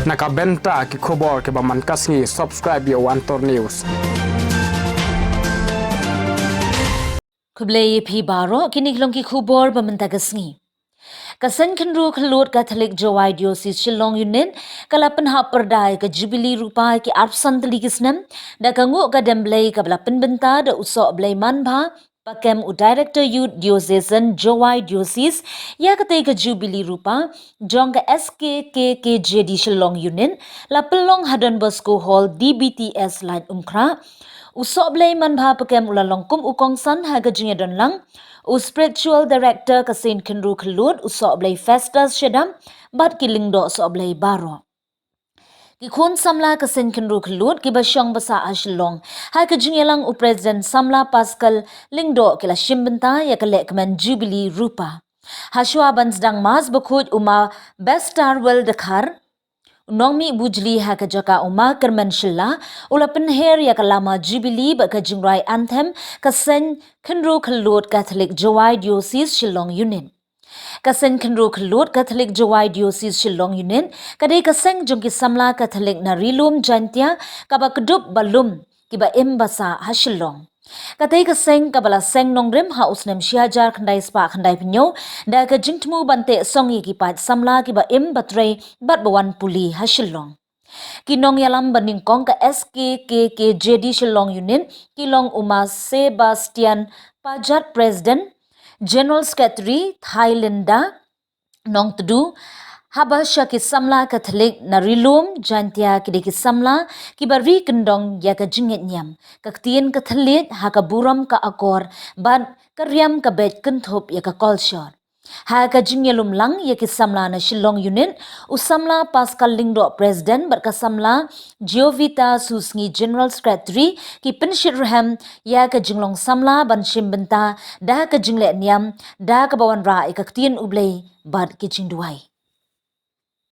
Nakabenta ki khobor ke baman kasngi subscribe yo Antor News. Kublai phi baro kiniklong ki khubor bamanta kasngi. Kasan khenru khlot Catholic Jowai Diocese Shillong Yunin kalapan ha perdai ke Jubilee Rupa ki arpsantli kisnam da kangu ka demblai ka belapan benta da usok blai manbha pakem u Director Youth Diocesan Jowai Diocese ya katai ke Jubilee Rupa jong ka SKKKJD Shillong Yunin lapelong Hadon Bosco Hall DBTS line umkra usok blai manbha pakem ulalong kum ukong san ha ka jingedon lang u spiritual director ka Saint Kenru Khalut usok blai festas shedam bat kiling do usok blai baro ki khun samla ka Saint Kenru Khalut ki basyong basa ashilong ha ka jingelang u president samla Pascal lingdo kila shimbenta ya ka lekman Jubilee Rupa hashwa bansdang mas bakhut uma bestar wel dekhar Nongmi bujli ha ka jaka uma kerman shilla ula penher ya kalama Jubilee ba ka jingrai anthem ka Saint Kenru Khalut Catholic Jowai Diocese Shillong Yunin. Ka Saint Kenru Khalut Catholic Jowai Diocese Shillong Yunin kadai ka seng jongki samla Catholic na rilum jantia ka ba kedup balum ki ba embasa ha Shillong. Katai ka seng kabala seng nongrim ha usnem shiajar khandai spa khandai pinyo da ka jingtmu bante songi ki pat samla ki ba im batre bat bawan puli ha Shillong. Kinong yalam baning kong ka SKKKJD Shillong Yunin kilong uma Sebastian Pajat President General Secretary Thailand nong tudu haba syaki samla Catholic na rilum jantia kide ki samla ki bari kendong ya ka jinget nyam kaktien Catholic ha ka buram ka akor ban karyam ka bet kenthop ya ka culture ha ka jingelum lang ya ki samla na Shillong Yunin usamla Pascal Lingdo president bar ka samla Giovita Susngi general secretary ki penshit raham ya ka jinglong samla ban shimbenta da ka jingle nyam da ka bawan ra kaktien ublei bad ki jingduai